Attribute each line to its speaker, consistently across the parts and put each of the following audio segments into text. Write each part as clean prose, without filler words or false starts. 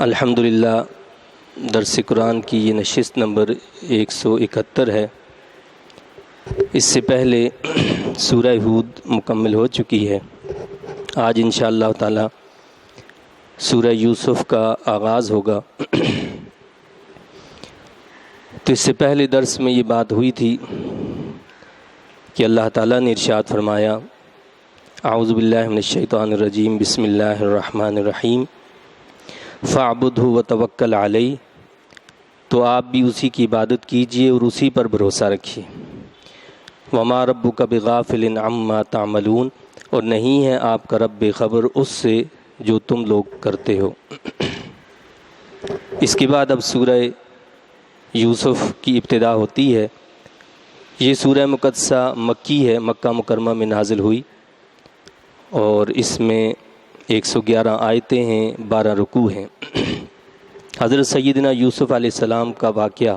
Speaker 1: الحمدللہ درس قرآن کی یہ نشست نمبر 171 ہے۔ اس سے پہلے سورہ ہود مکمل ہو چکی ہے۔ آج انشاءاللہ تعالی سورہ یوسف کا آغاز ہوگا۔ تو اس سے پہلے درس میں یہ بات ہوئی تھی کہ اللہ تعالیٰ نے ارشاد فرمایا، اعوذ باللہ من الشیطان الرجیم، بسم اللہ الرحمن الرحیم، فاعبدہ وتوکل علیہ، تو آپ بھی اسی کی عبادت کیجئے اور اسی پر بھروسہ رکھیے۔ وما ربک بغافل عما تعملون، اور نہیں ہے آپ کا رب بے خبر اس سے جو تم لوگ کرتے ہو۔ اس کے بعد اب سورہ یوسف کی ابتدا ہوتی ہے۔ یہ سورہ مقدسہ مکی ہے، مکہ مکرمہ میں نازل ہوئی، اور اس میں 111 آیتیں ہیں، 12 رکوع ہیں۔ حضرت سیدنا یوسف علیہ السلام کا واقعہ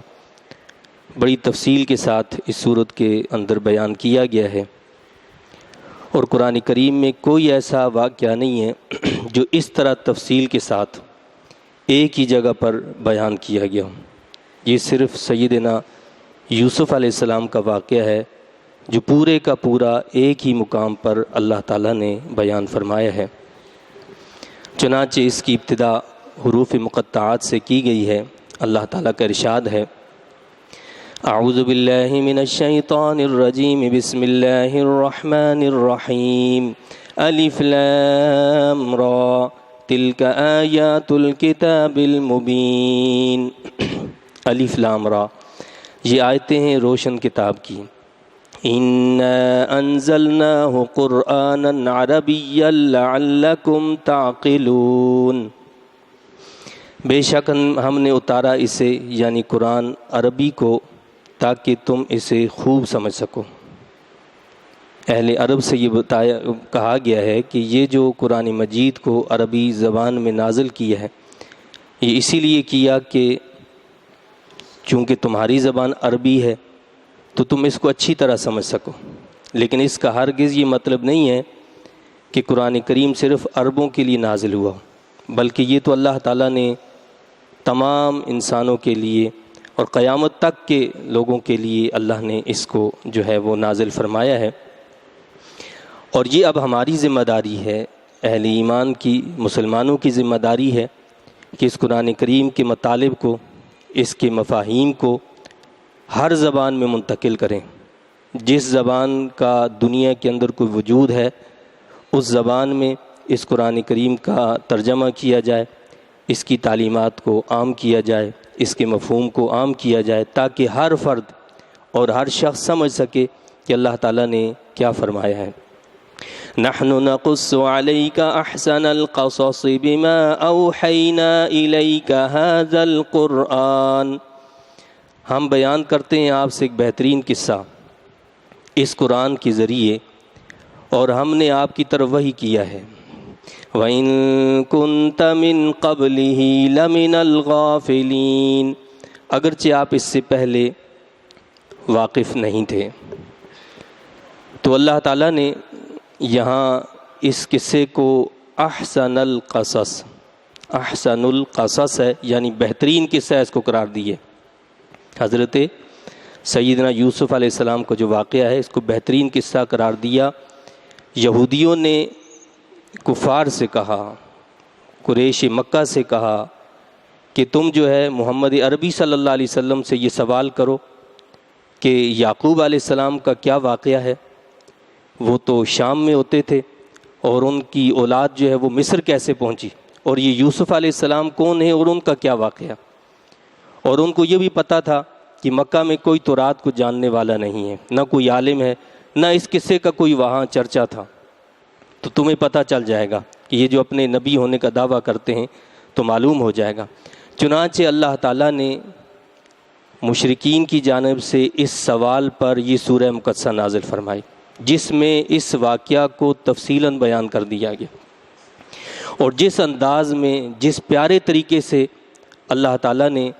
Speaker 1: بڑی تفصیل کے ساتھ اس سورت کے اندر بیان کیا گیا ہے، اور قرآن کریم میں کوئی ایسا واقعہ نہیں ہے جو اس طرح تفصیل کے ساتھ ایک ہی جگہ پر بیان کیا گیا ہو۔ یہ صرف سیدنا یوسف علیہ السلام کا واقعہ ہے جو پورے کا پورا ایک ہی مقام پر اللہ تعالیٰ نے بیان فرمایا ہے۔ چنانچہ اس کی ابتدا حروف مقطعات سے کی گئی ہے۔ اللہ تعالیٰ کا ارشاد ہے، اعوذ باللہ من الشیطان الرجیم، بسم اللہ الرحمن الرحیم، الف لام را، تلک آیات الکتاب المبین۔ الف لام را، یہ آیتیں ہیں روشن کتاب کی۔ اِنَّا أَنزَلْنَاهُ قُرْآنًا عَرَبِيًّا لَعَلَّكُمْ تَعْقِلُونَ، بے شک ہم نے اتارا اسے یعنی قرآن عربی کو تاکہ تم اسے خوب سمجھ سکو۔ اہل عرب سے یہ کہا گیا ہے کہ یہ جو قرآن مجید کو عربی زبان میں نازل کیا ہے، یہ اسی لیے کیا کہ چونکہ تمہاری زبان عربی ہے تو تم اس کو اچھی طرح سمجھ سکو۔ لیکن اس کا ہرگز یہ مطلب نہیں ہے کہ قرآن کریم صرف عربوں کے لیے نازل ہوا، بلکہ یہ تو اللہ تعالیٰ نے تمام انسانوں کے لیے اور قیامت تک کے لوگوں کے لیے اللہ نے اس کو جو ہے وہ نازل فرمایا ہے۔ اور یہ اب ہماری ذمہ داری ہے، اہل ایمان کی، مسلمانوں کی ذمہ داری ہے کہ اس قرآن کریم کے مطالب کو، اس کے مفاہیم کو ہر زبان میں منتقل کریں۔ جس زبان کا دنیا کے اندر کوئی وجود ہے اس زبان میں اس قرآن کریم کا ترجمہ کیا جائے، اس کی تعلیمات کو عام کیا جائے، اس کے مفہوم کو عام کیا جائے، تاکہ ہر فرد اور ہر شخص سمجھ سکے کہ اللہ تعالیٰ نے کیا فرمایا ہے۔ نحن نقص عليك احسن القصص بما اوحينا اليك هذا القرآن، ہم بیان کرتے ہیں آپ سے ایک بہترین قصہ اس قرآن کے ذریعے، اور ہم نے آپ کی طرف وحی کیا ہے۔ وَإِن كُنْتَ مِن قَبْلِهِ لَمِنَ الْغَافِلِينَ، اگرچہ آپ اس سے پہلے واقف نہیں تھے۔ تو اللہ تعالیٰ نے یہاں اس قصے کو احسن القصص، احسن القصص ہے یعنی بہترین قصہ اس کو قرار دیے۔ حضرت سیدنا یوسف علیہ السلام کا جو واقعہ ہے اس کو بہترین قصہ قرار دیا۔ یہودیوں نے کفار سے کہا، قریش مکہ سے کہا کہ تم جو ہے محمد عربی صلی اللہ علیہ وسلم سے یہ سوال کرو کہ یعقوب علیہ السلام کا کیا واقعہ ہے، وہ تو شام میں ہوتے تھے اور ان کی اولاد جو ہے وہ مصر کیسے پہنچی، اور یہ یوسف علیہ السلام کون ہے اور ان کا کیا واقعہ۔ اور ان کو یہ بھی پتہ تھا کہ مکہ میں کوئی تورات کو جاننے والا نہیں ہے، نہ کوئی عالم ہے، نہ اس قصے کا کوئی وہاں چرچا تھا۔ تو تمہیں پتہ چل جائے گا کہ یہ جو اپنے نبی ہونے کا دعویٰ کرتے ہیں تو معلوم ہو جائے گا۔ چنانچہ اللہ تعالیٰ نے مشرکین کی جانب سے اس سوال پر یہ سورہ مقدسہ نازل فرمائی، جس میں اس واقعہ کو تفصیلاً بیان کر دیا گیا، اور جس انداز میں، جس پیارے طریقے سے اللہ تعالیٰ نے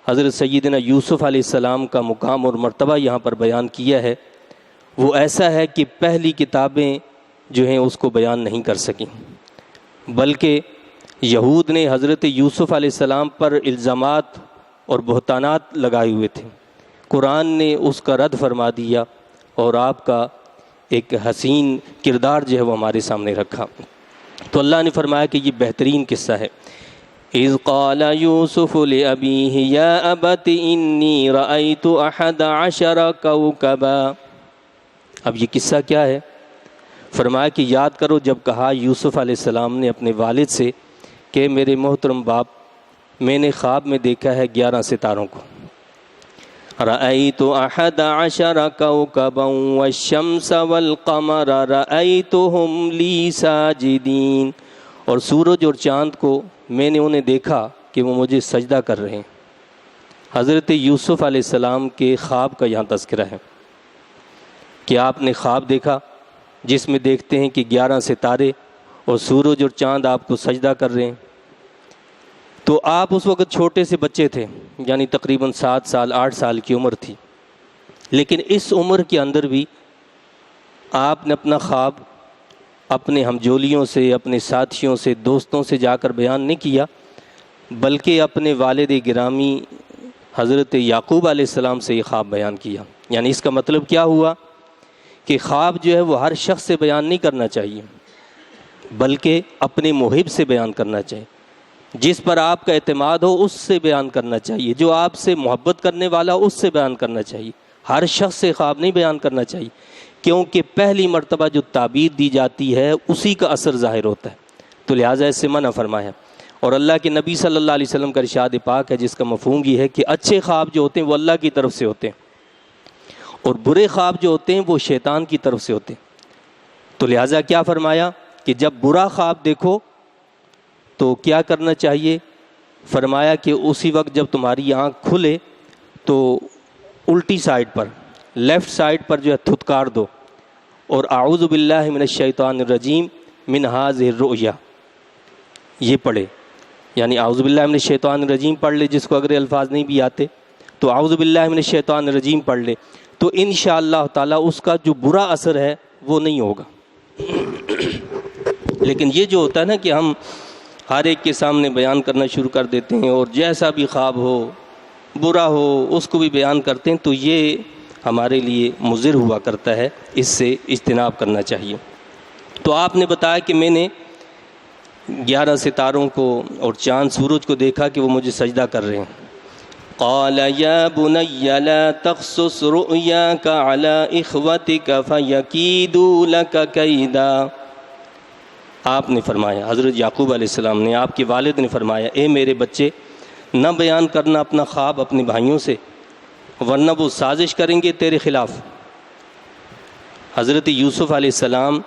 Speaker 1: حضرت سیدنا یوسف علیہ السلام کا مقام اور مرتبہ یہاں پر بیان کیا ہے، وہ ایسا ہے کہ پہلی کتابیں جو ہیں اس کو بیان نہیں کر سکیں، بلکہ یہود نے حضرت یوسف علیہ السلام پر الزامات اور بہتانات لگائے ہوئے تھے، قرآن نے اس کا رد فرما دیا اور آپ کا ایک حسین کردار جو ہے وہ ہمارے سامنے رکھا۔ تو اللہ نے فرمایا کہ یہ بہترین قصہ ہے۔ اذ قال یوسف لأبیہ یا ابت انی رأیت 11 کوکبا۔ اب یہ قصہ کیا ہے؟ فرمایا کہ یاد کرو جب کہا یوسف علیہ السلام نے اپنے والد سے کہ میرے محترم باپ، میں نے خواب میں دیکھا ہے 11 ستاروں کو۔ رأیت 11 کوکبا والشمس والقمر رأیتهم لی ساجدین، اور سورج اور چاند کو میں نے انہیں دیکھا کہ وہ مجھے سجدہ کر رہے ہیں۔ حضرت یوسف علیہ السلام کے خواب کا یہاں تذکرہ ہے کہ آپ نے خواب دیکھا جس میں دیکھتے ہیں کہ 11 ستارے اور سورج اور چاند آپ کو سجدہ کر رہے ہیں۔ تو آپ اس وقت چھوٹے سے بچے تھے، یعنی تقریباً 7 سال 8 سال کی عمر تھی، لیکن اس عمر کے اندر بھی آپ نے اپنا خواب اپنے ہمجولیوں سے، اپنے ساتھیوں سے، دوستوں سے جا کر بیان نہیں کیا، بلکہ اپنے والد گرامی حضرت یعقوب علیہ السلام سے یہ خواب بیان کیا۔ یعنی اس کا مطلب کیا ہوا کہ خواب جو ہے وہ ہر شخص سے بیان نہیں کرنا چاہیے، بلکہ اپنے محب سے بیان کرنا چاہیے، جس پر آپ کا اعتماد ہو اس سے بیان کرنا چاہیے، جو آپ سے محبت کرنے والا اس سے بیان کرنا چاہیے۔ ہر شخص سے خواب نہیں بیان کرنا چاہیے، کیونکہ پہلی مرتبہ جو تعبیر دی جاتی ہے اسی کا اثر ظاہر ہوتا ہے، تو لہٰذا اس سے منع فرمایا۔ اور اللہ کے نبی صلی اللہ علیہ وسلم کا ارشاد پاک ہے جس کا مفہوم یہ ہے کہ اچھے خواب جو ہوتے ہیں وہ اللہ کی طرف سے ہوتے ہیں، اور برے خواب جو ہوتے ہیں وہ شیطان کی طرف سے ہوتے ہیں۔ تو لہٰذا کیا فرمایا کہ جب برا خواب دیکھو تو کیا کرنا چاہیے؟ فرمایا کہ اسی وقت جب تمہاری آنکھ کھلے تو الٹی سائڈ پر، لیفٹ سائڈ پر جو ہے تھتکار دو اور اعوذ باللہ من الشیطان الرجیم من ہذہ الرؤیا یہ پڑھے، یعنی اعوذ باللہ من الشیطان الرجیم پڑھ لے، جس کو اگر الفاظ نہیں بھی آتے تو اعوذ باللہ من الشیطان الرجیم پڑھ لے، تو انشاءاللہ تعالی اس کا جو برا اثر ہے وہ نہیں ہوگا۔ لیکن یہ جو ہوتا ہے نا کہ ہم ہر ایک کے سامنے بیان کرنا شروع کر دیتے ہیں اور جیسا بھی خواب ہو، برا ہو، اس کو بھی بیان کرتے ہیں، تو یہ ہمارے لیے مضر ہوا کرتا ہے، اس سے اجتناب کرنا چاہیے۔ تو آپ نے بتایا کہ میں نے 11 ستاروں کو اور چاند سورج کو دیکھا کہ وہ مجھے سجدہ کر رہے ہیں۔ قال یا بنی لا تقصص رؤیاک علی اخوتک فیکیدوا لک کیدا۔ آپ نے فرمایا، حضرت یعقوب علیہ السلام نے، آپ کے والد نے فرمایا، اے میرے بچے، نہ بیان کرنا اپنا خواب اپنے بھائیوں سے، ورنہ وہ سازش کریں گے تیرے خلاف۔ حضرت یوسف علیہ السلام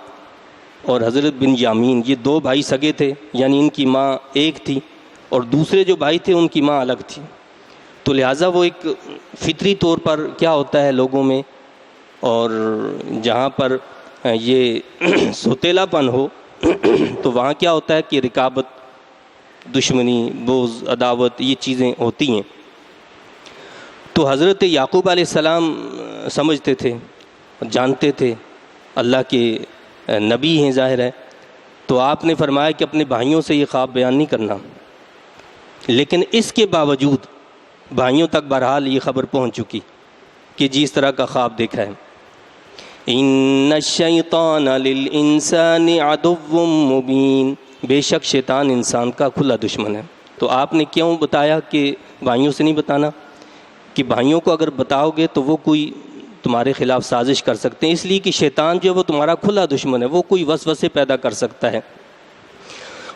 Speaker 1: اور حضرت بن یامین یہ 2 بھائی سگے تھے، یعنی ان کی ماں ایک تھی اور دوسرے جو بھائی تھے ان کی ماں الگ تھی، تو لہٰذا وہ ایک فطری طور پر کیا ہوتا ہے لوگوں میں، اور جہاں پر یہ سوتیلا پن ہو تو وہاں کیا ہوتا ہے کہ رکابت، دشمنی، بغض، عداوت، یہ چیزیں ہوتی ہیں۔ تو حضرت یعقوب علیہ السلام سمجھتے تھے، جانتے تھے، اللہ کے نبی ہیں ظاہر ہے، تو آپ نے فرمایا کہ اپنے بھائیوں سے یہ خواب بیان نہیں کرنا، لیکن اس کے باوجود بھائیوں تک بہرحال یہ خبر پہنچ چکی کہ جی اس طرح کا خواب دیکھا ہے۔ ان الشیطان للانسان عدو مبین، بے شک شیطان انسان کا کھلا دشمن ہے۔ تو آپ نے کیوں بتایا کہ بھائیوں سے نہیں بتانا؟ کہ بھائیوں کو اگر بتاؤ گے تو وہ کوئی تمہارے خلاف سازش کر سکتے ہیں، اس لیے کہ شیطان جو ہے وہ تمہارا کھلا دشمن ہے، وہ کوئی وسوسے پیدا کر سکتا ہے۔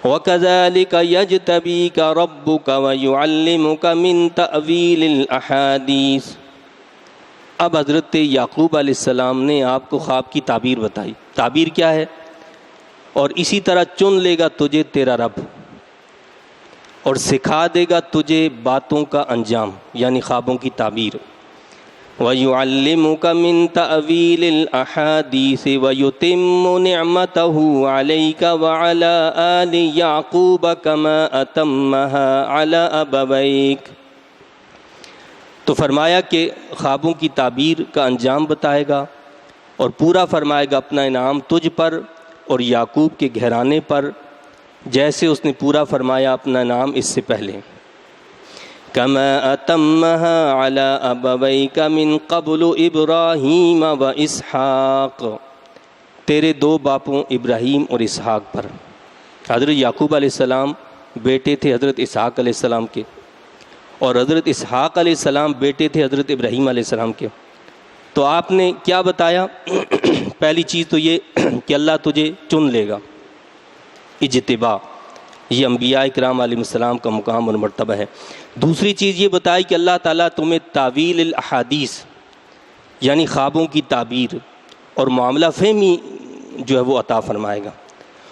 Speaker 1: وَكَذَلِكَ يَجْتَبِيكَ رَبُّكَ وَيُعَلِّمُكَ مِن تَأْوِيلِ الْأَحَادِيثِ۔ اب حضرت یعقوب علیہ السلام نے آپ کو خواب کی تعبیر بتائی۔ تعبیر کیا ہے؟ اور اسی طرح چن لے گا تجھے تیرا رب اور سکھا دے گا تجھے باتوں کا انجام، یعنی خوابوں کی تعبیر۔ وَيُعَلِّمُكَ مِن تَأْوِيلِ الْأَحَادِيثِ وَيُتِمُّ نِعْمَتَهُ عَلَيْكَ وَعَلَىٰ آلِ يَعْقُوبَ كَمَا أَتَمَّهَا عَلَىٰ أَبَوَيْكَ۔ تو فرمایا کہ خوابوں کی تعبیر کا انجام بتائے گا اور پورا فرمائے گا اپنا انعام تجھ پر اور یعقوب کے گھرانے پر، جیسے اس نے پورا فرمایا اپنا نام اس سے پہلے. کما اتمها علی ابویک من قبل ابراہیم و اسحاق، تیرے دو باپوں ابراہیم اور اسحاق پر. حضرت یعقوب علیہ السلام بیٹے تھے حضرت اسحاق علیہ السلام کے، اور حضرت اسحاق علیہ السلام بیٹے تھے حضرت ابراہیم علیہ السلام کے. تو آپ نے کیا بتایا؟ پہلی چیز تو یہ کہ اللہ تجھے چن لے گا، اجتباء، یہ انبیاء کرام علیہ السلام کا مقام اور مرتبہ ہے. دوسری چیز یہ بتائی کہ اللہ تعالیٰ تمہیں تعویل الاحادیث یعنی خوابوں کی تعبیر اور معاملہ فہمی جو ہے وہ عطا فرمائے گا.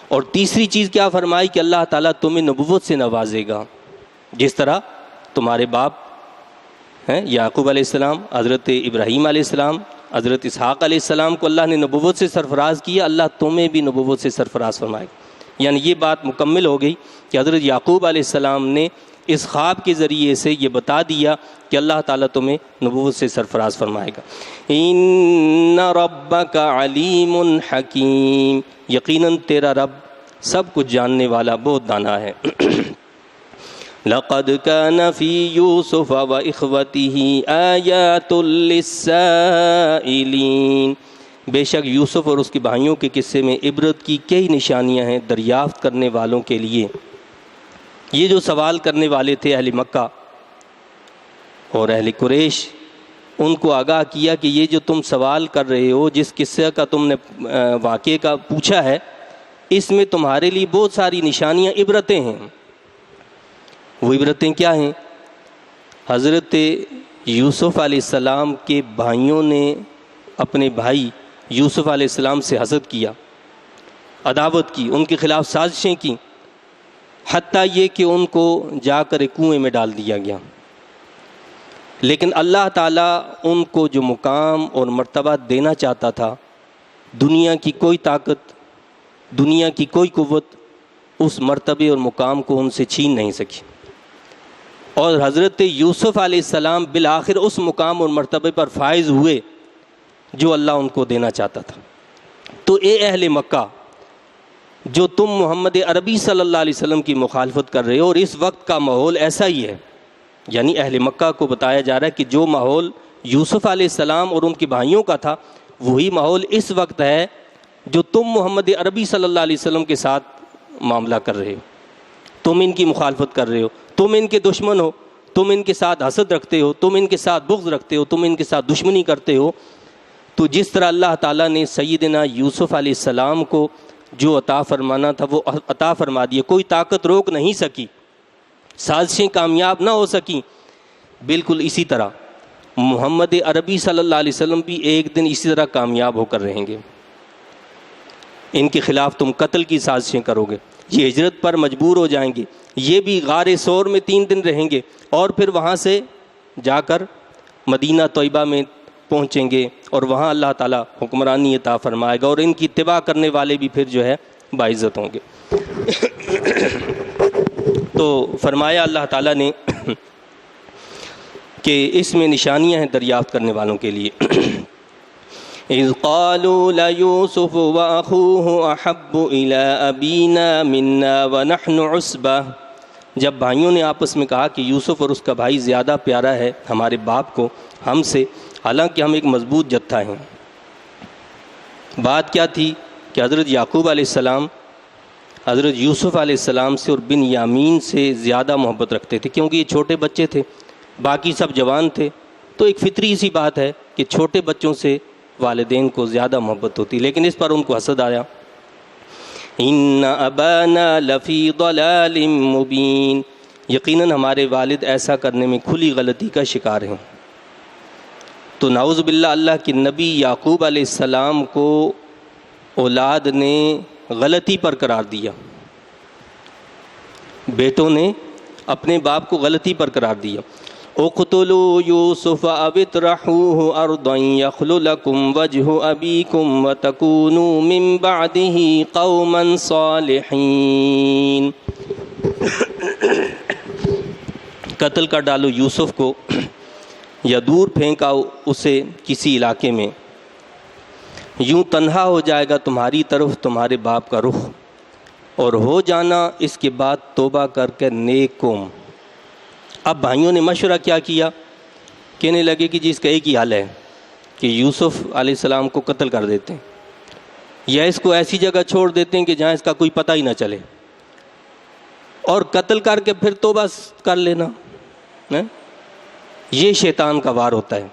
Speaker 1: اور تیسری چیز کیا فرمائی کہ اللہ تعالیٰ تمہیں نبوت سے نوازے گا، جس طرح تمہارے باپ ہیں یعقوب علیہ السلام، حضرت ابراہیم علیہ السلام، حضرت اسحاق علیہ السلام کو اللہ نے نبوت سے سرفراز کیا، اللہ تمہیں بھی نبوت سے سرفراز فرمائے گا. یعنی یہ بات مکمل ہو گئی کہ حضرت یعقوب علیہ السلام نے اس خواب کے ذریعے سے یہ بتا دیا کہ اللہ تعالیٰ تمہیں نبوت سے سرفراز فرمائے گا. ان ربک علیم حکیم، یقیناً تیرا رب سب کچھ جاننے والا بہت دانا ہے. لقد كان في يوسف واخوته آيات للسائلين، بے شک یوسف اور اس کے بھائیوں کے قصے میں عبرت کی کئی نشانیاں ہیں دریافت کرنے والوں کے لیے. یہ جو سوال کرنے والے تھے اہل مکہ اور اہل قریش، ان کو آگاہ کیا کہ یہ جو تم سوال کر رہے ہو، جس قصے کا تم نے واقعے کا پوچھا ہے، اس میں تمہارے لیے بہت ساری نشانیاں، عبرتیں ہیں. وہ عبرتیں کیا ہیں؟ حضرت یوسف علیہ السلام کے بھائیوں نے اپنے بھائی یوسف علیہ السلام سے حسد کیا، عداوت کی، ان کے خلاف سازشیں کی، حتیٰ یہ کہ ان کو جا کر ایک کنویں میں ڈال دیا گیا. لیکن اللہ تعالیٰ ان کو جو مقام اور مرتبہ دینا چاہتا تھا، دنیا کی کوئی طاقت، دنیا کی کوئی قوت اس مرتبے اور مقام کو ان سے چھین نہیں سکی. اور حضرت یوسف علیہ السلام بالآخر اس مقام اور مرتبے پر فائز ہوئے جو اللہ ان کو دینا چاہتا تھا. تو اے اہل مکہ، جو تم محمد عربی صلی اللہ علیہ وسلم کی مخالفت کر رہے ہو، اور اس وقت کا ماحول ایسا ہی ہے، یعنی اہل مکہ کو بتایا جا رہا ہے کہ جو ماحول یوسف علیہ السلام اور ان کے بھائیوں کا تھا، وہی ماحول اس وقت ہے جو تم محمد عربی صلی اللہ علیہ وسلم کے ساتھ معاملہ کر رہے ہو. تم ان کی مخالفت کر رہے ہو، تم ان کے دشمن ہو، تم ان کے ساتھ حسد رکھتے ہو، تم ان کے ساتھ بغض رکھتے ہو، تم ان کے ساتھ دشمنی کرتے ہو. تو جس طرح اللہ تعالیٰ نے سیدنا یوسف علیہ السلام کو جو عطا فرمانا تھا وہ عطا فرما دیا، کوئی طاقت روک نہیں سکی، سازشیں کامیاب نہ ہو سکیں. بالکل اسی طرح محمد عربی صلی اللہ علیہ وسلم بھی ایک دن اسی طرح کامیاب ہو کر رہیں گے. ان کے خلاف تم قتل کی سازشیں کرو گے، یہ ہجرت پر مجبور ہو جائیں گے، یہ بھی غار ثور میں 3 دن رہیں گے، اور پھر وہاں سے جا کر مدینہ طیبہ میں پہنچیں گے، اور وہاں اللہ تعالیٰ حکمرانی عطا فرمائے گا، اور ان کی اتباع کرنے والے بھی پھر جو ہے باعزت ہوں گے. تو فرمایا اللہ تعالیٰ نے کہ اس میں نشانیاں ہیں دریافت کرنے والوں کے لیے. اذ قالوا ليوسف واخوه احب الى ابينا منا ونحن عصبة، جب بھائیوں نے آپس میں کہا کہ یوسف اور اس کا بھائی زیادہ پیارا ہے ہمارے باپ کو ہم سے، حالانکہ ہم ایک مضبوط جتھا ہیں. بات کیا تھی کہ حضرت یعقوب علیہ السلام حضرت یوسف علیہ السلام سے اور بن یامین سے زیادہ محبت رکھتے تھے، کیونکہ یہ چھوٹے بچے تھے، باقی سب جوان تھے. تو ایک فطری سی بات ہے کہ چھوٹے بچوں سے والدین کو زیادہ محبت ہوتی، لیکن اس پر ان کو حسد آیا. ان ابانا لفی ضلال مبین، یقیناً ہمارے والد ایسا کرنے میں کھلی غلطی کا شکار ہیں. تو نعوذ باللہ اللہ کے نبی یعقوب علیہ السلام کو اولاد نے غلطی پر قرار دیا، بیٹوں نے اپنے باپ کو غلطی پر قرار دیا. اقتلوا یوسف او اطرحوه ارضا یخل لکم وجہ ابیکم وتکونوا من بعدہ قوما صالحین. قتل کر ڈالو یوسف کو یا دور پھینکاؤ اسے کسی علاقے میں، یوں تنہا ہو جائے گا تمہاری طرف تمہارے باپ کا رخ، اور ہو جانا اس کے بعد توبہ کر کے نیک قوم۔ اب بھائیوں نے مشورہ کیا کیا، کہنے لگے کہ جی اس کا ایک ہی حل ہے کہ یوسف علیہ السلام کو قتل کر دیتے ہیں، یا اس کو ایسی جگہ چھوڑ دیتے ہیں کہ جہاں اس کا کوئی پتہ ہی نہ چلے، اور قتل کر کے پھر توبہ کر لینا۔ یہ شیطان کا وار ہوتا ہے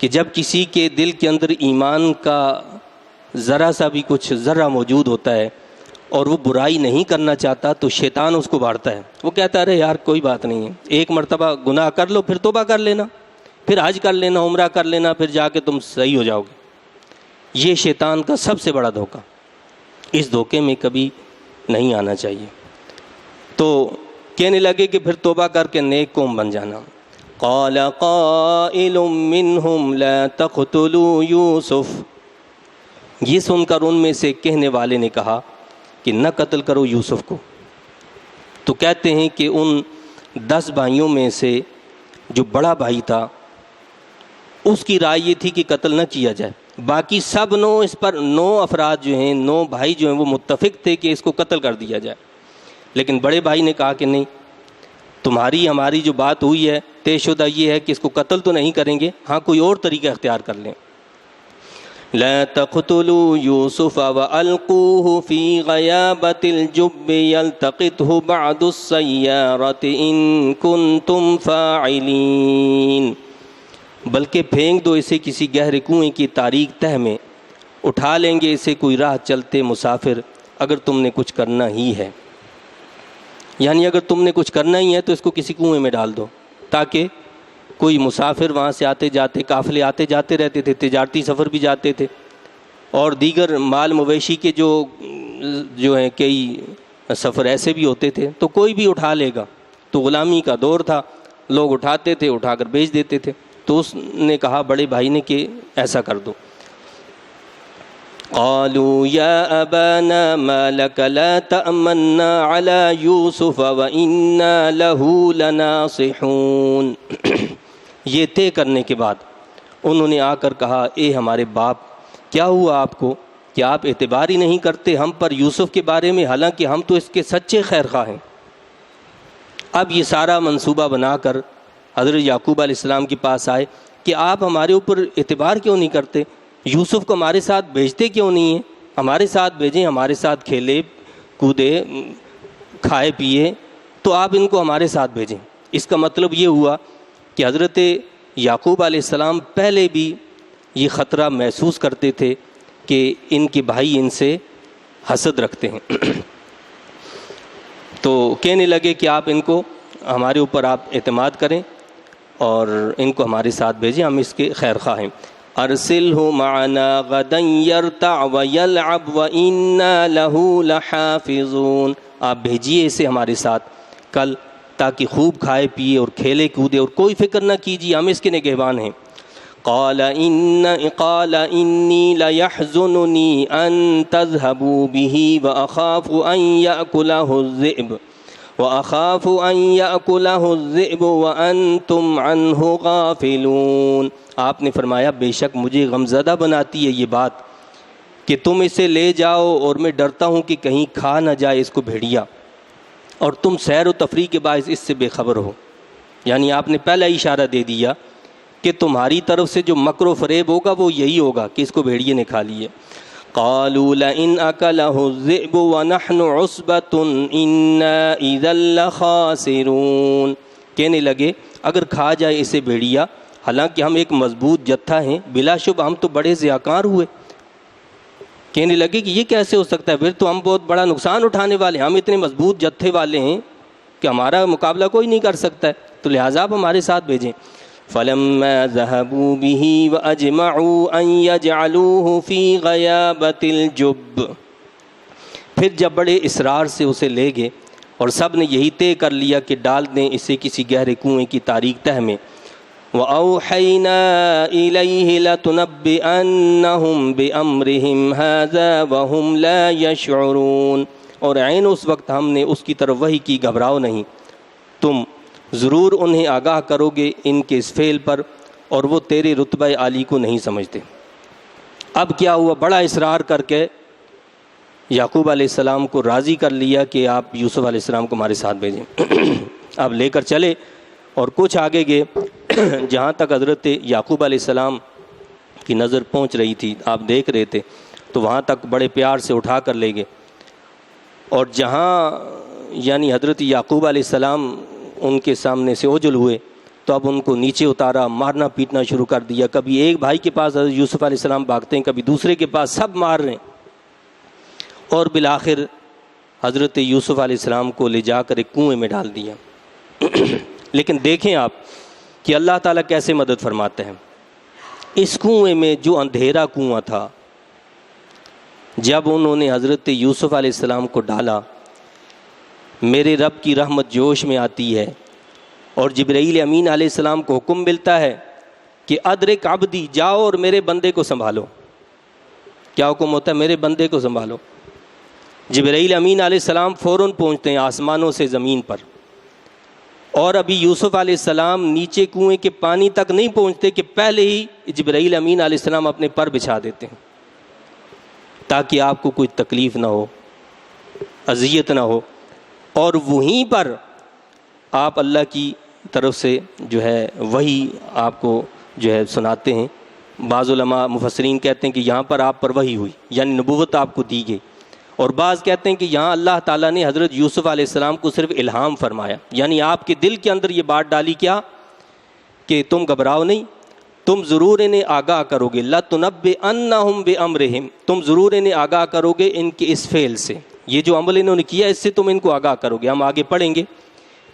Speaker 1: کہ جب کسی کے دل کے اندر ایمان کا ذرا سا بھی کچھ ذرہ موجود ہوتا ہے اور وہ برائی نہیں کرنا چاہتا تو شیطان اس کو بھاڑتا ہے۔ وہ کہتا ہے ارے یار کوئی بات نہیں ہے، ایک مرتبہ گناہ کر لو پھر توبہ کر لینا، پھر حج کر لینا، عمرہ کر لینا، پھر جا کے تم صحیح ہو جاؤ گے۔ یہ شیطان کا سب سے بڑا دھوکہ، اس دھوکے میں کبھی نہیں آنا چاہیے۔ تو کہنے لگے کہ پھر توبہ کر کے نیک قوم بن جانا۔ قال قائل منہم لا تقتلوا یوسف، یہ سن کر ان میں سے کہنے والے نے کہا کہ نہ قتل کرو یوسف کو۔ تو کہتے ہیں کہ ان 10 بھائیوں میں سے جو بڑا بھائی تھا اس کی رائے یہ تھی کہ قتل نہ کیا جائے، باقی سب 9 افراد جو ہیں، 9 بھائی جو ہیں وہ متفق تھے کہ اس کو قتل کر دیا جائے، لیکن بڑے بھائی نے کہا کہ نہیں، تمہاری ہماری جو بات ہوئی ہے طے شدہ یہ ہے کہ اس کو قتل تو نہیں کریں گے، ہاں کوئی اور طریقہ اختیار کر لیں۔ لا تقتلوا یوسف والقوه في غیابة الجب یلتقطه بعض السیارة ان کنتم فاعلین، بلکہ پھینک دو اسے کسی گہرے کنویں کی تاریک تہہ میں، اٹھا لیں گے اسے کوئی راہ چلتے مسافر اگر تم نے کچھ کرنا ہی ہے۔ یعنی اگر تم نے کچھ کرنا ہی ہے تو اس کو کسی کنویں میں ڈال دو، تاکہ کوئی مسافر وہاں سے آتے جاتے، قافلے آتے جاتے رہتے تھے، تجارتی سفر بھی جاتے تھے، اور دیگر مال مویشی کے جو ہیں کئی سفر ایسے بھی ہوتے تھے، تو کوئی بھی اٹھا لے گا۔ تو غلامی کا دور تھا، لوگ اٹھاتے تھے، اٹھا کر بیچ دیتے تھے۔ تو اس نے کہا بڑے بھائی نے کہ ایسا کر دو۔ قالوا یا ابانا ما لك لا تأمنا على یوسف وإنا له لناصحون، یہ طے کرنے کے بعد انہوں نے آ کر کہا اے ہمارے باپ، کیا ہوا آپ کو کہ آپ اعتبار ہی نہیں کرتے ہم پر یوسف کے بارے میں، حالانکہ ہم تو اس کے سچے خیر خواہ ہیں۔ اب یہ سارا منصوبہ بنا کر حضرت یعقوب علیہ السلام کے پاس آئے کہ آپ ہمارے اوپر اعتبار کیوں نہیں کرتے، یوسف کو ہمارے ساتھ بھیجتے کیوں نہیں ہیں، ہمارے ساتھ بھیجیں، ہمارے ساتھ کھیلے کودے کھائے پیے، تو آپ ان کو ہمارے ساتھ بھیجیں۔ اس کا مطلب یہ ہوا کہ حضرت یعقوب علیہ السلام پہلے بھی یہ خطرہ محسوس کرتے تھے کہ ان کے بھائی ان سے حسد رکھتے ہیں۔ تو کہنے لگے کہ آپ ان کو ہمارے اوپر آپ اعتماد کریں اور ان کو ہمارے ساتھ بھیجیں، ہم اس کے خیر خواہ ہیں۔ ارسلہ معنا غدا یرتع ویلعب وإنا لہ لحافظون، آپ بھیجیے اسے ہمارے ساتھ کل، تاکہ خوب کھائے پیے اور کھیلے کودے، اور کوئی فکر نہ کیجیے، ہم اس کے نگہبان ہیں۔ قال انی لیحزننی ان تذهبوا به واخاف ان یأکلہ الذئب وانتم عنہ غافلون، آپ نے فرمایا بے شک مجھے غمزدہ بناتی ہے یہ بات کہ تم اسے لے جاؤ اور میں ڈرتا ہوں کہ کہیں کھا نہ جائے اس کو بھیڑیا، اور تم سیر و تفریح کے باعث اس سے بے خبر ہو۔ یعنی آپ نے پہلا اشارہ دے دیا کہ تمہاری طرف سے جو مکر و فریب ہوگا وہ یہی ہوگا کہ اس کو بھیڑیے نے کھا لیے۔ قالوا لئن أكله الذئب ونحن عصبة إنا إذا لخاسرون، کہنے لگے اگر کھا جائے اسے بھیڑیا، حالانکہ ہم ایک مضبوط جتھا ہیں، بلا شبہ ہم تو بڑے ضیاءکار ہوئے۔ کہنے لگے کہ یہ کیسے ہو سکتا ہے، پھر تو ہم بہت بڑا نقصان اٹھانے والے ہیں، ہم اتنے مضبوط جتھے والے ہیں کہ ہمارا مقابلہ کوئی نہیں کر سکتا ہے، تو لہٰذا آپ ہمارے ساتھ بھیجیں۔ فَلَمَّا ذَهَبُوا بِهِ وَأَجْمَعُوا أَن يَجْعَلُوهُ فِي غَيَابَةِ الْجُبِّ، پھر جب بڑے اصرار سے اسے لے گئے اور سب نے یہی طے کر لیا کہ ڈال دیں اسے کسی گہرے کنویں کی تاریک تہہ میں۔ وَأَوْحَيْنَا إِلَيْهِ لَتُنَبِّئَنَّهُم بِأَمْرِهِمْ هَذَا وَهُمْ لَا يَشْعُرُونَ، اور عین اس وقت ہم نے اس کی طرف وحی کی گھبراؤ نہیں، تم ضرور انہیں آگاہ کرو گے ان کے اس فعل پر اور وہ تیرے رتبہ عالی کو نہیں سمجھتے۔ اب کیا ہوا، بڑا اصرار کر کے یعقوب علیہ السلام کو راضی کر لیا کہ آپ یوسف علیہ السلام کو ہمارے ساتھ بھیجیں۔ اب لے کر چلے اور کچھ آگے گئے جہاں تک حضرت یعقوب علیہ السلام کی نظر پہنچ رہی تھی، آپ دیکھ رہے تھے، تو وہاں تک بڑے پیار سے اٹھا کر لے گئے، اور جہاں یعنی حضرت یعقوب علیہ السلام ان کے سامنے سے اوجھل ہوئے تو اب ان کو نیچے اتارا، مارنا پیٹنا شروع کر دیا۔ کبھی ایک بھائی کے پاس حضرت یوسف علیہ السلام بھاگتے ہیں، کبھی دوسرے کے پاس، سب مار رہے ہیں، اور بالآخر حضرت یوسف علیہ السلام کو لے جا کر ایک کنویں میں ڈال دیا۔ لیکن دیکھیں آپ کہ اللہ تعالیٰ کیسے مدد فرماتے ہیں۔ اس کنویں میں جو اندھیرا کنواں تھا، جب انہوں نے حضرت یوسف علیہ السلام کو ڈالا، میرے رب کی رحمت جوش میں آتی ہے، اور جبرائیل امین علیہ السلام کو حکم ملتا ہے کہ ادرک عبدی، جاؤ اور میرے بندے کو سنبھالو۔ کیا حکم ہوتا ہے؟ میرے بندے کو سنبھالو۔ جبرائیل امین علیہ السلام فوراً پہنچتے ہیں آسمانوں سے زمین پر، اور ابھی یوسف علیہ السلام نیچے کنویں کے پانی تک نہیں پہنچتے کہ پہلے ہی جبرائیل امین علیہ السلام اپنے پر بچھا دیتے ہیں تاکہ آپ کو کوئی تکلیف نہ ہو، اذیت نہ ہو، اور وہیں پر آپ اللہ کی طرف سے جو ہے وحی آپ کو جو ہے سناتے ہیں۔ بعض علماء مفسرین کہتے ہیں کہ یہاں پر آپ پر وحی ہوئی، یعنی نبوت آپ کو دی گئی، اور بعض کہتے ہیں کہ یہاں اللہ تعالیٰ نے حضرت یوسف علیہ السلام کو صرف الہام فرمایا، یعنی آپ کے دل کے اندر یہ بات ڈالی کیا کہ تم گھبراؤ نہیں، تم ضرور انہیں آگاہ کرو گے، لَتُنَبِّئَنَّهُمْ بِأَمْرِهِمْ، تم ضرور انہیں آگاہ کرو گے ان کے اس فعل سے، یہ جو عمل انہوں نے کیا اس سے تم ان کو آگاہ کرو گے۔ ہم آگے پڑھیں گے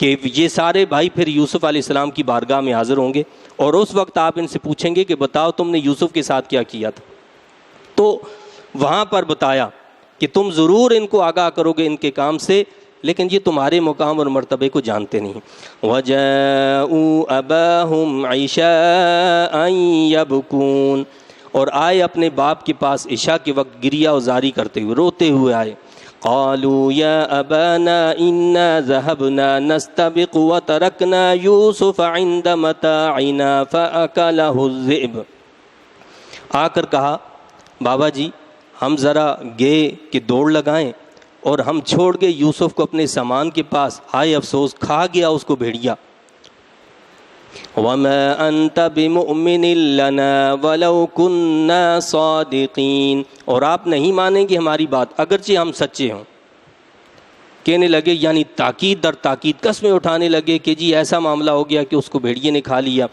Speaker 1: کہ یہ سارے بھائی پھر یوسف علیہ السلام کی بارگاہ میں حاضر ہوں گے، اور اس وقت آپ ان سے پوچھیں گے کہ بتاؤ تم نے یوسف کے ساتھ کیا کیا تھا، تو وہاں پر بتایا کہ تم ضرور ان کو آگاہ کرو گے ان کے کام سے، لیکن یہ تمہارے مقام اور مرتبے کو جانتے نہیں۔ وَجَاءُوا أَبَاهُمْ عِشَاءً يَبْكُونَ، اور آئے اپنے باپ کے پاس عشاء کے وقت گریہ وزاری کرتے ہوئے، روتے ہوئے آئے۔ قالوا یا ابانا انا ذهبنا نستبق وترکنا یوسف عند متاعنا فاکلہ الذئب، آ کر کہا بابا جی ہم ذرا گئے کہ دوڑ لگائیں، اور ہم چھوڑ گئے یوسف کو اپنے سامان کے پاس، ہائے افسوس کھا گیا اس کو بھیڑیا۔ وَمَا أَنْتَ بِمُؤْمِنٍ لَنَا وَلَوْ كُنَّا صَادِقِينَ، اور آپ نہیں مانیں گے ہماری بات اگرچہ ہم سچے ہوں۔ کہنے لگے یعنی تاکید در تاکید قسمیں اٹھانے لگے کہ جی ایسا معاملہ ہو گیا کہ اس کو بھیڑیے نے کھا لیا۔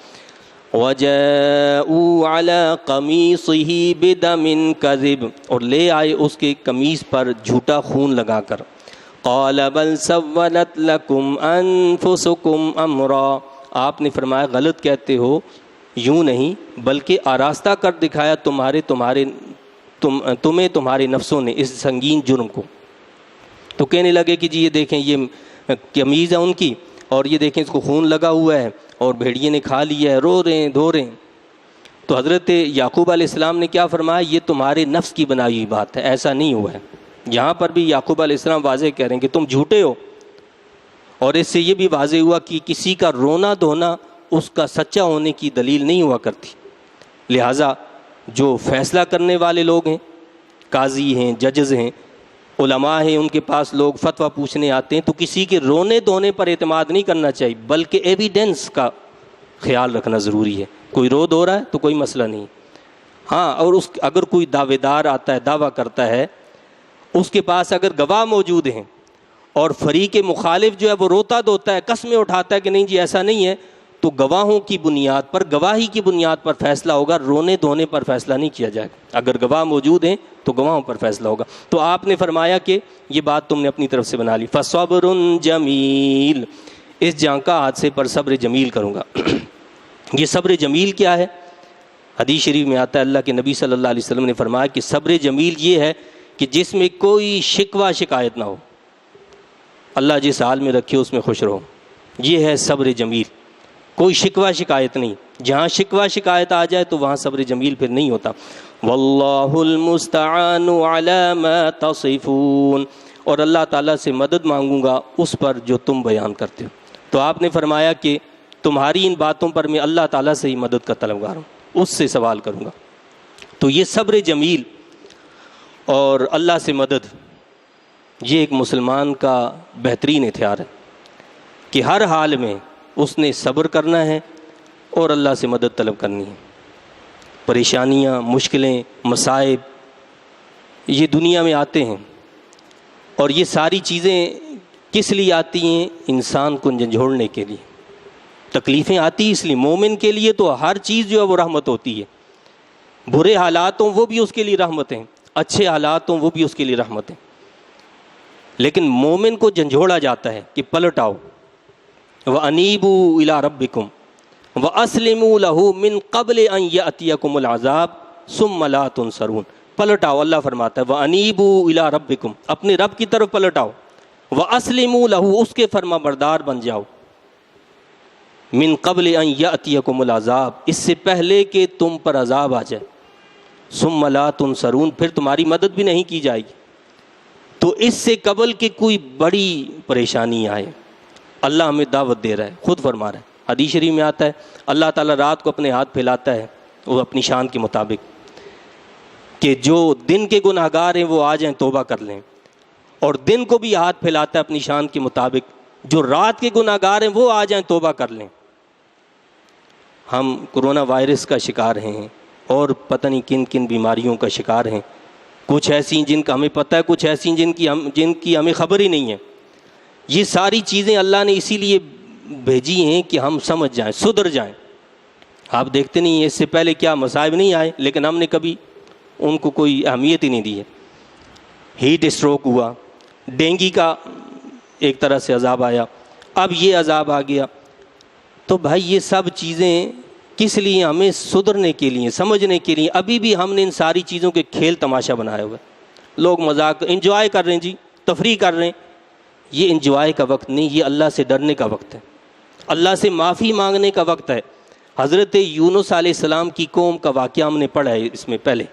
Speaker 1: وَجَاءُوا عَلَىٰ قَمِيصِهِ بِدَمٍ كَذِبٍ، اور لے آئے اس کے قمیص پر جھوٹا خون لگا کر۔ قَالَ بَلْ سَوَّلَتْ لَكُمْ أَنفُسُكُمْ أَمْرًا، آپ نے فرمایا غلط کہتے ہو، یوں نہیں بلکہ آراستہ کر دکھایا تمہیں تمہارے نفسوں نے اس سنگین جرم کو۔ تو کہنے لگے کہ جی یہ دیکھیں یہ قمیض ہے ان کی، اور یہ دیکھیں اس کو خون لگا ہوا ہے اور بھیڑیے نے کھا لیا ہے، رو رہے ہیں دھو رہے ہیں۔ تو حضرت یعقوب علیہ السلام نے کیا فرمایا، یہ تمہارے نفس کی بنائی ہوئی بات ہے، ایسا نہیں ہوا ہے۔ یہاں پر بھی یعقوب علیہ السلام واضح کہہ رہے ہیں کہ تم جھوٹے ہو، اور اس سے یہ بھی واضح ہوا کہ کسی کا رونا دھونا اس کا سچا ہونے کی دلیل نہیں ہوا کرتی۔ لہٰذا جو فیصلہ کرنے والے لوگ ہیں، قاضی ہیں، ججز ہیں، علماء ہیں، ان کے پاس لوگ فتویٰ پوچھنے آتے ہیں، تو کسی کے رونے دھونے پر اعتماد نہیں کرنا چاہیے، بلکہ ایویڈنس کا خیال رکھنا ضروری ہے۔ کوئی رو دھو رہا ہے تو کوئی مسئلہ نہیں، ہاں، اور اگر کوئی دعوے دار آتا ہے دعویٰ کرتا ہے، اس کے پاس اگر گواہ موجود ہیں اور فریق مخالف جو ہے وہ روتا دھوتا ہے، قسمیں اٹھاتا ہے کہ نہیں جی ایسا نہیں ہے، تو گواہوں کی بنیاد پر، گواہی کی بنیاد پر فیصلہ ہوگا، رونے دھونے پر فیصلہ نہیں کیا جائے گا۔ اگر گواہ موجود ہیں تو گواہوں پر فیصلہ ہوگا۔ تو آپ نے فرمایا کہ یہ بات تم نے اپنی طرف سے بنا لی۔ فَصَبْرٌ جَمِيلٌ، اس جانکا حادثے پر صبر جمیل کروں گا۔ یہ صبر جمیل کیا ہے؟ حدیث شریف میں آتا ہے اللہ کے نبی صلی اللہ علیہ وسلم نے فرمایا کہ صبر جمیل یہ ہے کہ جس میں کوئی شکوہ شکایت نہ ہو، اللہ جس حال میں رکھے اس میں خوش رہو، یہ ہے صبر جمیل۔ کوئی شکوہ شکایت نہیں، جہاں شکوہ شکایت آ جائے تو وہاں صبر جمیل پھر نہیں ہوتا۔ واللہ المستعان علی ما تصفون، اور اللہ تعالیٰ سے مدد مانگوں گا اس پر جو تم بیان کرتے ہو۔ تو آپ نے فرمایا کہ تمہاری ان باتوں پر میں اللہ تعالیٰ سے ہی مدد کا طلبگار ہوں، اس سے سوال کروں گا۔ تو یہ صبر جمیل اور اللہ سے مدد یہ ایک مسلمان کا بہترین ہتھیار ہے کہ ہر حال میں اس نے صبر کرنا ہے اور اللہ سے مدد طلب کرنی ہے۔ پریشانیاں، مشکلیں، مصائب یہ دنیا میں آتے ہیں، اور یہ ساری چیزیں کس لیے آتی ہیں؟ انسان کو جھنجھوڑنے کے لیے۔ تکلیفیں آتی اس لیے، مومن کے لیے تو ہر چیز جو ہے وہ رحمت ہوتی ہے، برے حالات ہوں وہ بھی اس کے لیے رحمت ہیں، اچھے حالات ہوں وہ بھی اس کے لیے رحمت ہیں، لیکن مومن کو جھنجھوڑا جاتا ہے کہ پلٹ آؤ۔ وَأَنِيبُوا إِلَىٰ رَبِّكُمْ وَأَسْلِمُوا لَهُ مِن قَبْلِ أَن يَأْتِيَكُمُ الْعَذَابُ ثُمَّ لَا تُنصَرُونَ۔ پلٹ آؤ، اللہ فرماتا ہے وَأَنِيبُوا إِلَىٰ رَبِّكُمْ، اپنے رب کی طرف پلٹ آؤ، وَأَسْلِمُوا لَهُ، اس کے فرما بردار بن جاؤ، من قبل ان یأتیکم العذاب، اس سے پہلے کہ تم پر عذاب آ جائے، ثم لا تنصرون، پھر تمہاری مدد بھی نہیں کی جائے گی۔ تو اس سے قبل کہ کوئی بڑی پریشانی آئے، اللہ ہمیں دعوت دے رہا ہے، خود فرما رہا ہے، حدیث شریف میں آتا ہے اللہ تعالیٰ رات کو اپنے ہاتھ پھیلاتا ہے وہ اپنی شان کے مطابق کہ جو دن کے گناہ گار ہیں وہ آ جائیں توبہ کر لیں، اور دن کو بھی ہاتھ پھیلاتا ہے اپنی شان کے مطابق جو رات کے گناہ گار ہیں وہ آ جائیں توبہ کر لیں۔ ہم کرونا وائرس کا شکار ہیں اور پتہ نہیں کن کن بیماریوں کا شکار ہیں، کچھ ایسی جن کا ہمیں پتہ ہے، کچھ ایسی جن کی ہمیں خبر ہی نہیں ہے۔ یہ ساری چیزیں اللہ نے اسی لیے بھیجی ہیں کہ ہم سمجھ جائیں، سدھر جائیں۔ آپ دیکھتے نہیں ہیں اس سے پہلے کیا مصائب نہیں آئے، لیکن ہم نے کبھی ان کو کوئی اہمیت ہی نہیں دی ہے۔ ہیٹ اسٹروک ہوا، ڈینگی کا ایک طرح سے عذاب آیا، اب یہ عذاب آ گیا۔ تو بھائی یہ سب چیزیں کس لیے؟ ہمیں سدھرنے کے لیے، سمجھنے کے لیے۔ ابھی بھی ہم نے ان ساری چیزوں کے کھیل تماشا بنایا ہوا ہے، لوگ مذاق انجوائے کر رہے ہیں، جی تفریح کر رہے ہیں۔ یہ انجوائے کا وقت نہیں، یہ اللہ سے ڈرنے کا وقت ہے، اللہ سے معافی مانگنے کا وقت ہے۔ حضرت یونس علیہ السلام کی قوم کا واقعہ ہم نے پڑھا ہے اس میں پہلے،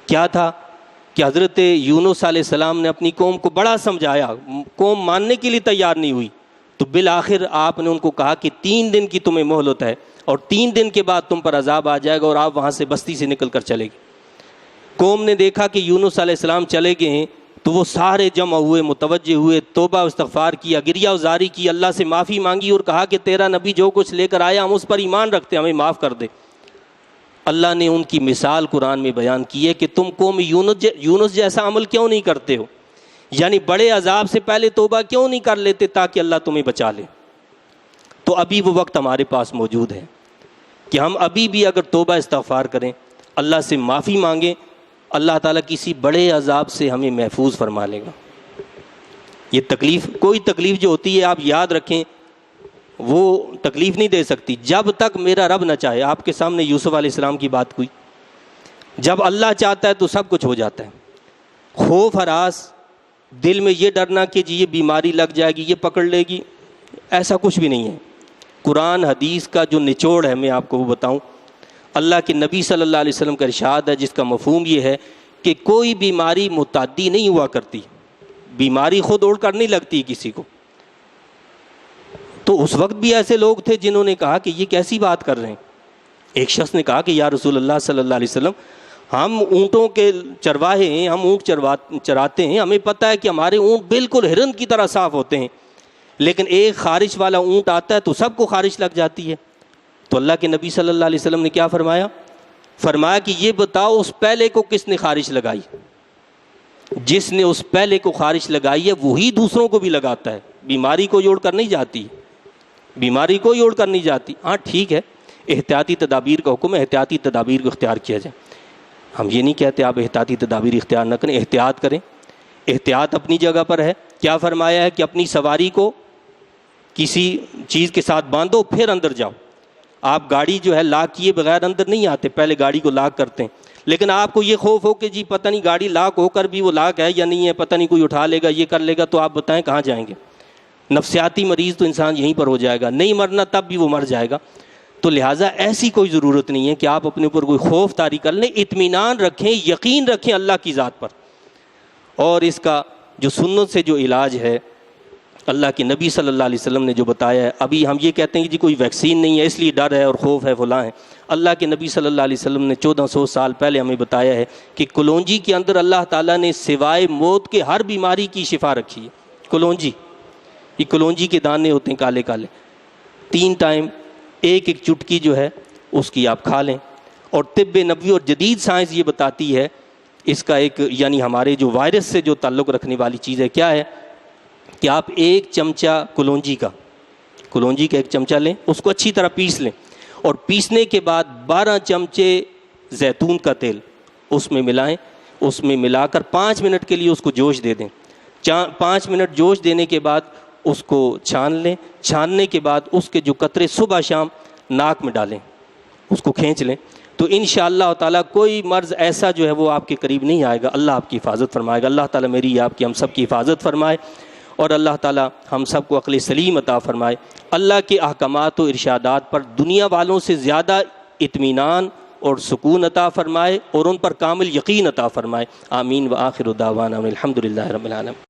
Speaker 1: کیا تھا کہ حضرت یونس علیہ السلام نے اپنی قوم کو بڑا سمجھایا، قوم ماننے کے لیے تیار نہیں ہوئی، تو بالآخر آپ نے ان کو کہا کہ 3 دن کی تمہیں مہلت ہے، اور 3 دن کے بعد تم پر عذاب آ جائے گا اور آپ وہاں سے بستی سے نکل کر چلے گئے۔ قوم نے دیکھا کہ یونس علیہ السلام چلے گئے ہیں تو وہ سارے جمع ہوئے، متوجہ ہوئے، توبہ استغفار کیا، گریہ وزاری کی، اللہ سے معافی مانگی اور کہا کہ تیرا نبی جو کچھ لے کر آیا ہم اس پر ایمان رکھتے، ہمیں معاف کر دے۔ اللہ نے ان کی مثال قرآن میں بیان کی ہے کہ تم قوم یونس جیسا عمل کیوں نہیں کرتے ہو، یعنی بڑے عذاب سے پہلے توبہ کیوں نہیں کر لیتے تاکہ اللہ تمہیں بچا لے۔ تو ابھی وہ وقت ہمارے پاس موجود ہے کہ ہم ابھی بھی اگر توبہ استغفار کریں، اللہ سے معافی مانگیں، اللہ تعالیٰ کسی بڑے عذاب سے ہمیں محفوظ فرما لے گا۔ یہ تکلیف، کوئی تکلیف جو ہوتی ہے آپ یاد رکھیں وہ تکلیف نہیں دے سکتی جب تک میرا رب نہ چاہے۔ آپ کے سامنے یوسف علیہ السلام کی بات ہوئی، جب اللہ چاہتا ہے تو سب کچھ ہو جاتا ہے۔ خوف ہراس، دل میں یہ ڈرنا کہ جی یہ بیماری لگ جائے گی، یہ پکڑ لے گی، ایسا کچھ بھی نہیں ہے۔ قرآن حدیث کا جو نچوڑ ہے میں آپ کو وہ بتاؤں، اللہ کے نبی صلی اللہ علیہ وسلم کا ارشاد ہے جس کا مفہوم یہ ہے کہ کوئی بیماری متعدی نہیں ہوا کرتی، بیماری خود اڑ کر نہیں لگتی کسی کو۔ تو اس وقت بھی ایسے لوگ تھے جنہوں نے کہا کہ یہ کیسی بات کر رہے ہیں۔ ایک شخص نے کہا کہ یا رسول اللہ صلی اللہ علیہ وسلم، ہم اونٹوں کے چرواہے ہیں، ہم اونٹ چراتے ہیں، ہمیں پتہ ہے کہ ہمارے اونٹ بالکل ہرن کی طرح صاف ہوتے ہیں، لیکن ایک خارش والا اونٹ آتا ہے تو سب کو خارش لگ جاتی ہے۔ تو اللہ کے نبی صلی اللہ علیہ وسلم نے کیا فرمایا؟ فرمایا کہ یہ بتاؤ اس پہلے کو کس نے خارش لگائی؟ جس نے اس پہلے کو خارش لگائی ہے وہی دوسروں کو بھی لگاتا ہے، بیماری کو جوڑ کر نہیں جاتی، بیماری کو جوڑ کر نہیں جاتی۔ ہاں ٹھیک ہے، احتیاطی تدابیر کا حکم ہے، احتیاطی تدابیر کو اختیار کیا جائے۔ ہم یہ نہیں کہتے آپ احتیاطی تدابیر اختیار نہ کریں، احتیاط کریں، احتیاط اپنی جگہ پر ہے۔ کیا فرمایا ہے کہ اپنی سواری کو کسی چیز کے ساتھ باندھو پھر اندر جاؤ۔ آپ گاڑی جو ہے لاک کیے بغیر اندر نہیں آتے، پہلے گاڑی کو لاک کرتے ہیں، لیکن آپ کو یہ خوف ہو کہ جی پتہ نہیں گاڑی لاک ہو کر بھی وہ لاک ہے یا نہیں ہے، پتہ نہیں کوئی اٹھا لے گا، یہ کر لے گا، تو آپ بتائیں کہاں جائیں گے؟ نفسیاتی مریض تو انسان یہیں پر ہو جائے گا، نہیں مرنا تب بھی وہ مر جائے گا۔ تو لہٰذا ایسی کوئی ضرورت نہیں ہے کہ آپ اپنے اوپر کوئی خوف طاری کر لیں، اطمینان رکھیں، یقین رکھیں اللہ کی ذات پر۔ اور اس کا جو سنت سے جو علاج ہے اللہ کے نبی صلی اللہ علیہ وسلم نے جو بتایا ہے. ابھی ہم یہ کہتے ہیں کہ جی کوئی ویکسین نہیں ہے اس لیے ڈر ہے اور خوف ہے فلاں ہے. اللہ کے نبی صلی اللہ علیہ وسلم نے 1400 سال پہلے ہمیں بتایا ہے کہ کلونجی کے اندر اللہ تعالیٰ نے سوائے موت کے ہر بیماری کی شفا رکھی ہے. کلونجی، یہ کلونجی کے دانے ہوتے ہیں کالے کالے، 3 ٹائم ایک چٹکی جو ہے اس کی آپ کھا لیں. اور طب نبوی اور جدید سائنس یہ بتاتی ہے اس کا ایک یعنی ہمارے جو وائرس سے جو تعلق رکھنے والی چیز ہے کیا ہے کہ آپ 1 چمچہ کلونجی کا ایک چمچہ لیں، اس کو اچھی طرح پیس لیں اور پیسنے کے بعد 12 چمچے زیتون کا تیل اس میں ملائیں. اس میں ملا کر 5 منٹ کے لیے اس کو جوش دے دیں. 5 منٹ جوش دینے کے بعد اس کو چھان لیں. چھاننے کے بعد اس کے جو قطرے صبح شام ناک میں ڈالیں، اس کو کھینچ لیں، تو انشاءاللہ تعالیٰ کوئی مرض ایسا جو ہے وہ آپ کے قریب نہیں آئے گا. اللہ آپ کی حفاظت فرمائے گا. اللہ تعالیٰ میری آپ کی ہم سب کی حفاظت فرمائے اور اللہ تعالیٰ ہم سب کو عقل سلیم عطا فرمائے. اللہ کے احکامات و ارشادات پر دنیا والوں سے زیادہ اطمینان اور سکون عطا فرمائے اور ان پر کامل یقین عطا فرمائے. آمین. وآخر دعوانا الحمدللہ رب العالمین.